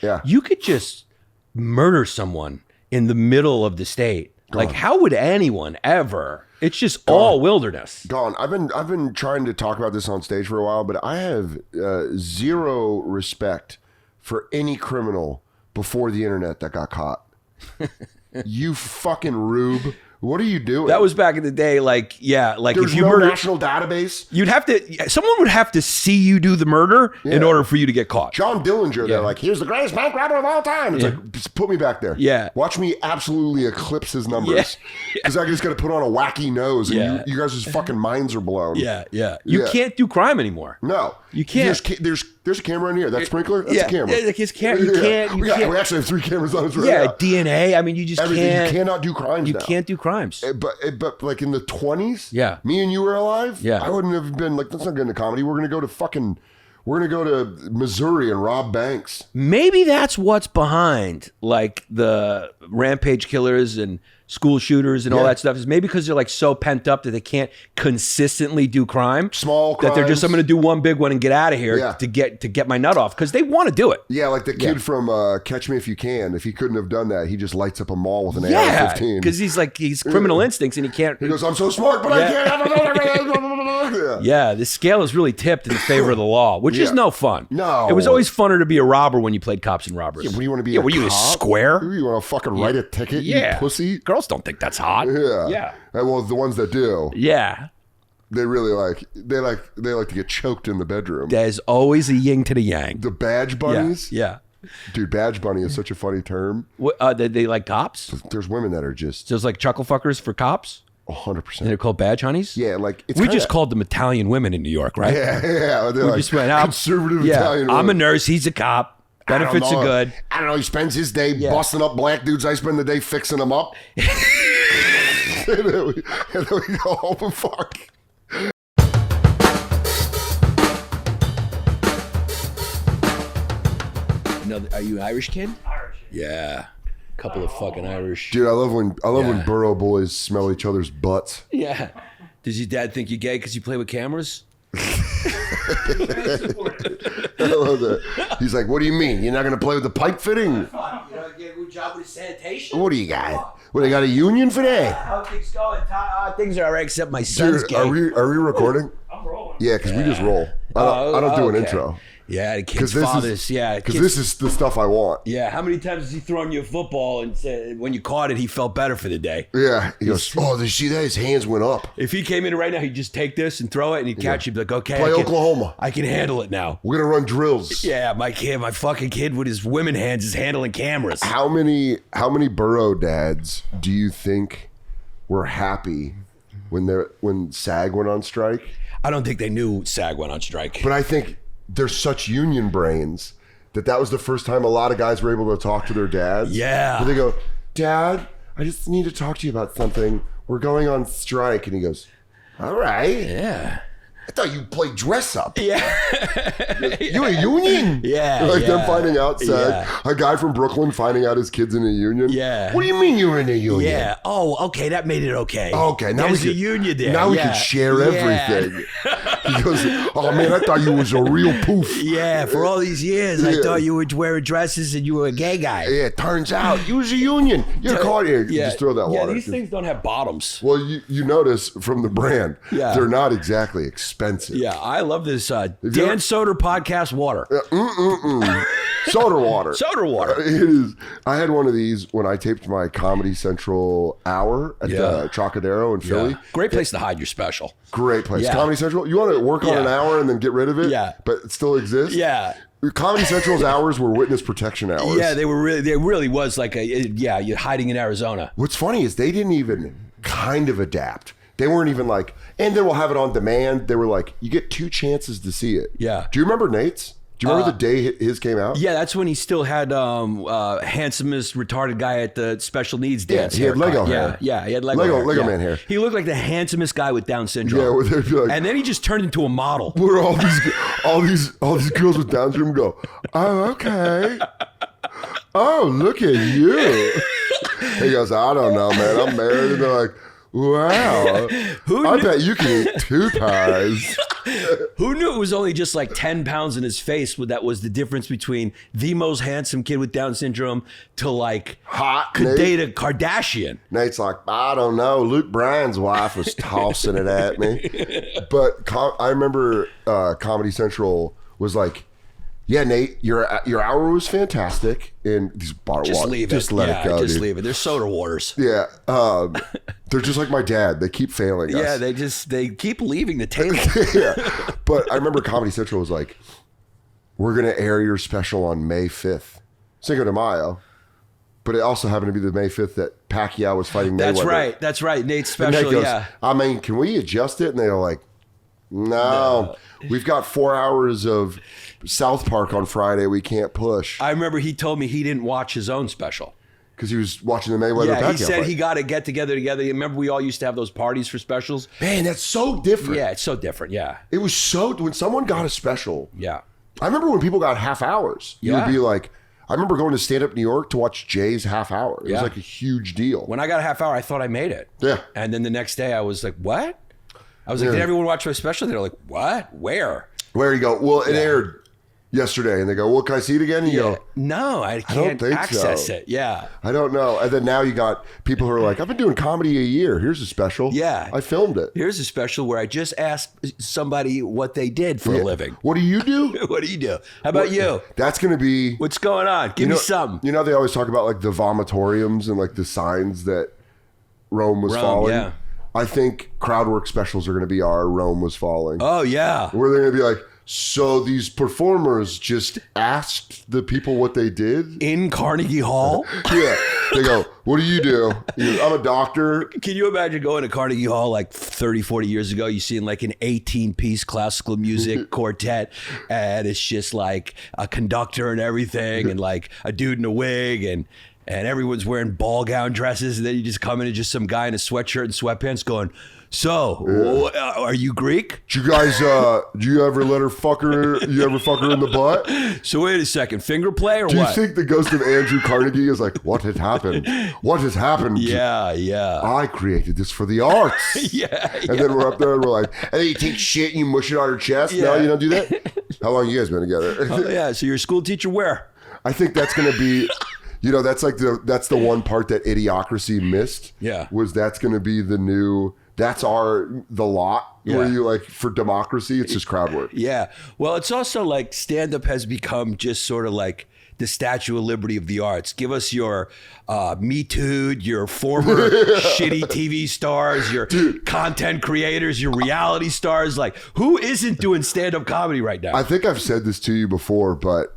Yeah. You could just murder someone in the middle of the state. Like, how would anyone ever? It's just all wilderness. Gone. I've been trying to talk about this on stage for a while, but I have zero respect for any criminal before the internet that got caught. You fucking rube. What are you doing? That was back in the day. Like, yeah, like There's if you no murder, national database. you'd have to. Someone would have to see you do the murder in order for you to get caught. John Dillinger, they're like, here's the greatest bank robber of all time. It's like, just put me back there. Yeah. Watch me absolutely eclipse his numbers. Because I just got to put on a wacky nose and you guys' fucking minds are blown. Yeah. You can't do crime anymore. No. You can't. There's a camera in here. That sprinkler? That's a camera. Yeah, like his camera. You can't. We actually have 3 cameras on us right Yeah, now. DNA. I mean, you just Everything. can't. You cannot do crimes You now. can't do crimes. But like in the 20s, me and you were alive, Yeah. I wouldn't have been like, let's not get into comedy. We're going to go to Missouri and rob banks. Maybe that's what's behind like the rampage killers and school shooters and all that stuff, is maybe because they're like so pent up that they can't consistently do crime. Small crimes. That they're just, I'm going to do one big one and get out of here to get my nut off, because they want to do it. Yeah, like the kid from Catch Me If You Can. If he couldn't have done that, he just lights up a mall with an AR-15. Because he's criminal instincts and he can't. He goes, I'm so smart, but I can't. Yeah, the scale is really tipped in favor of the law, which is no fun. No. It was always funner to be a robber when you played cops and robbers. What do you want to be? Were you a square? You want to fucking write a ticket? You pussy. Girls don't think that's hot. Yeah. Well, the ones that do. Yeah. They really like to get choked in the bedroom. There's always a yin to the yang. The badge bunnies. Yeah. Dude, badge bunny is such a funny term. What, they like cops? There's women that are just. So it's like chuckle fuckers for cops? 100%. And they're called badge honeys? Yeah, like we just called them Italian women in New York, right? Yeah. They're We like just went out. conservative Italian women. I'm a nurse. He's a cop. Benefits are good. I don't know. He spends his day busting up black dudes. I spend the day fixing them up. and then we go home and fuck. No, are you an Irish kid? Irish. Yeah. A couple of fucking Irish. Dude, I love when borough boys smell each other's butts. Yeah. Does your dad think you're gay because you play with cameras? I love that. He's like, what do you mean? You're not going to play with the pipe fitting? You don't get a good job with sanitation? What do you got? What, they got a union for that? How things going? Things are all right, except my son's Dude, gay. are we recording? I'm rolling. Yeah, because we just roll. I don't do an intro. Yeah, the kid's fathers. Because this is the stuff I want. Yeah, how many times has he thrown you a football and said when you caught it, he felt better for the day? Yeah, he goes, oh, did you see that? His hands went up. If he came in right now, he'd just take this and throw it, and he'd catch you, be like, okay, Play Oklahoma. I can handle it now. We're gonna run drills. Yeah, my fucking kid with his women hands is handling cameras. How many borough dads do you think were happy when SAG went on strike? I don't think they knew SAG went on strike. But I think they're such union brains that was the first time a lot of guys were able to talk to their dads. Yeah. But they go, Dad, I just need to talk to you about something. We're going on strike. And he goes, all right. Yeah. I thought you played dress up. Yeah. You a union? Yeah. Like them finding out, SAG. A guy from Brooklyn finding out his kid's in a union. Yeah. What do you mean you're in a union? Yeah. Oh, okay. That made it okay. Okay. Now There's we a union there. Now we can share everything. He goes, oh man, I thought you was a real poof. Yeah. For all these years, I thought you were wearing dresses and you were a gay guy. Yeah. Turns out you was a union. You're caught here. Yeah. Just throw that water. Yeah. These things don't have bottoms. Well, you notice from the brand, they're not exactly expensive. Yeah. I love this Dan Soder podcast water. Soda water. Soda water. It is. I had one of these when I taped my Comedy Central hour at the Trocadero in Philly. Great place to hide your special. Great place. Yeah. Comedy Central. You want to work on an hour and then get rid of it? Yeah. But it still exists? Yeah. Comedy Central's hours were witness protection hours. Yeah, they really was like you're hiding in Arizona. What's funny is they didn't even kind of adapt. They weren't even like, and then we'll have it on demand. They were like, you get 2 chances to see it. Yeah. Do you remember Nate's? Do you remember the day his came out? Yeah, that's when he still had handsomest retarded guy at the special needs dance. He had Lego hair. Yeah, he had Lego man hair. He looked like the handsomest guy with Down syndrome. Yeah, where they'd be like, and then he just turned into a model. Where all these girls with Down syndrome go, oh, okay. Oh, look at you. He goes, I don't know, man. I'm married. And they're like, wow. I bet you can eat 2 pies. Who knew it was only just like 10 pounds in his face? That was the difference between the most handsome kid with Down syndrome to like hot could Nate. date a Kardashian. Nate's like, I don't know. Luke Bryan's wife was tossing it at me. But I remember Comedy Central was like, yeah, Nate, your hour was fantastic. And these bottled Just water. leave it. Just let it go, just dude. leave it. They're soda waters. Yeah. They're just like my dad. They keep failing us. Yeah, they keep leaving the table. Yeah. But I remember Comedy Central was like, we're going to air your special on May 5th. Cinco de Mayo. But it also happened to be the May 5th that Pacquiao was fighting Mayweather. That's right. Nate's And special, Nate goes, yeah. I mean, can we adjust it? And they're like, no. We've got 4 hours of South Park on Friday. We can't push. I remember he told me he didn't watch his own special. Because he was watching the Mayweather Yeah, Pacquiao he said fight. he got to get together. Remember we all used to have those parties for specials? Man, that's so different. Yeah, it's so different. Yeah. It was so, when someone got a special, Yeah. I remember when people got half hours. You Yeah. would be like, I remember going to Stand Up New York to watch Jay's half hour. It was Yeah. like a huge deal. When I got a half hour, I thought I made it. Yeah. And then the next day I was like, what? I was like, did everyone watch my special? They're like, what? Where? Where you go, well, it aired yesterday. And they go, well, can I see it again? And you go, No, I don't can't think access so. it. Yeah. I don't know. And then now you got people who are like, I've been doing comedy a year. Here's a special. Yeah. I filmed it. Here's a special where I just asked somebody what they did for a living. What do you do? What do you do? How about you? That's going to be... What's going on? Give me something. You know, they always talk about like the vomitoriums and like the signs that Rome was falling. Yeah. I think crowd work specials are going to be our Rome was falling. Oh, yeah. Where they're going to be like, so these performers just asked the people what they did? In Carnegie Hall? Yeah. They go, what do you do? I'm a doctor. Can you imagine going to Carnegie Hall like 30, 40 years ago? You seeing like an 18-piece classical music quartet, and it's just like a conductor and everything, and like a dude in a wig, and everyone's wearing ball gown dresses, and then you just come in and just some guy in a sweatshirt and sweatpants going, so, are you Greek? Do you guys, do you ever let her fuck her? You ever fuck her in the butt? So wait a second, finger play or Do you what? think the ghost of Andrew Carnegie is like, what has happened? What has happened? Yeah. I created this for the arts. Yeah. And then we're up there and we're like, and then you take shit and you mush it on her chest. No, Yeah. you don't do that? How long you guys been together? Oh, yeah. So you're a school teacher where? I think that's going to be, you know, that's like that's the one part that Idiocracy missed. Yeah. Was that's going to be the new, that's the lot where you like, for democracy, it's just crowd work. Yeah. Well, it's also like stand-up has become just sort of like the Statue of Liberty of the arts. Give us your Me Too, your former shitty TV stars, your content creators, your reality stars. Like, who isn't doing stand-up comedy right now? I think I've said this to you before, but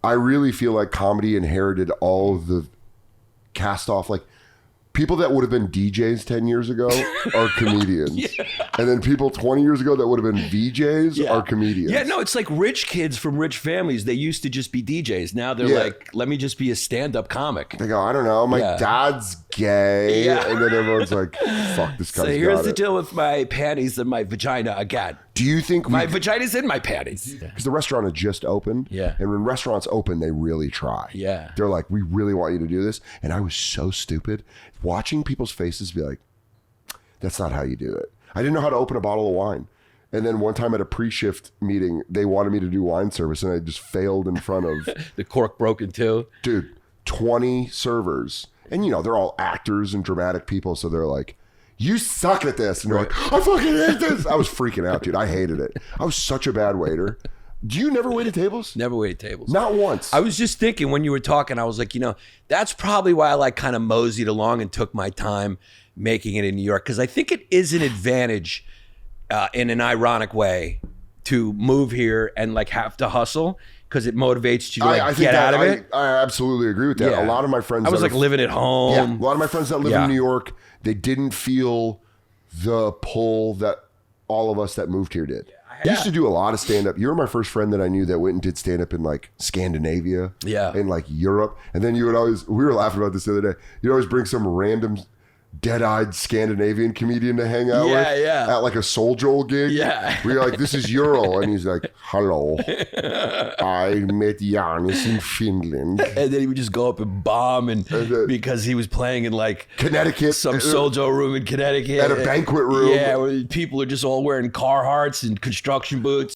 I really feel like comedy inherited all of the cast off, like people that would have been DJs 10 years ago are comedians. And then people 20 years ago that would have been VJs are comedians. Yeah, no, it's like rich kids from rich families. They used to just be DJs. Now they're like, let me just be a stand-up comic. They go, I don't know, my dad's gay. Yeah. And then everyone's like, fuck, this guy's So here's got the it. deal with my panties and my vagina again. Do you think My vagina's in my panties. because the restaurant had just opened. Yeah. And when restaurants open, they really try. Yeah. They're like, we really want you to do this. And I was so stupid watching people's faces be like, that's not how you do it. I didn't know how to open a bottle of wine. And then one time at a pre-shift meeting, they wanted me to do wine service and I just failed in front of, The cork broken too. dude, 20 servers. And you know, they're all actors and dramatic people. So they're like, you suck at this. And you're like, I fucking hate this. I was freaking out, dude. I hated it. I was such a bad waiter. Do you never waited tables? Never waited tables. Not once. I was just thinking when you were talking, I was like, you know, that's probably why I like kind of moseyed along and took my time making it in New York. Because I think it is an advantage in an ironic way to move here and like have to hustle because it motivates you to like get out of it. I absolutely agree with that. Yeah. A lot of my friends I was that like are- living at home. Yeah, a lot of my friends that live Yeah. in New York, they didn't feel the pull that all of us that moved here did. I used to do a lot of stand-up. You were my first friend that I knew that went and did stand-up in like Scandinavia, Yeah. in like Europe. And then you would always, we were laughing about this the other day, you'd always bring some random dead-eyed Scandinavian comedian to hang out with Yeah. at like a Soul Joel gig. Yeah. Where you're like, this is Ural. And he's like, hello. I met Yannis in Finland. And then he would just go up and bomb because he was playing in like Connecticut. some Sojo room in Connecticut. At a banquet room. Yeah, where people are just all wearing Carhartts and construction boots.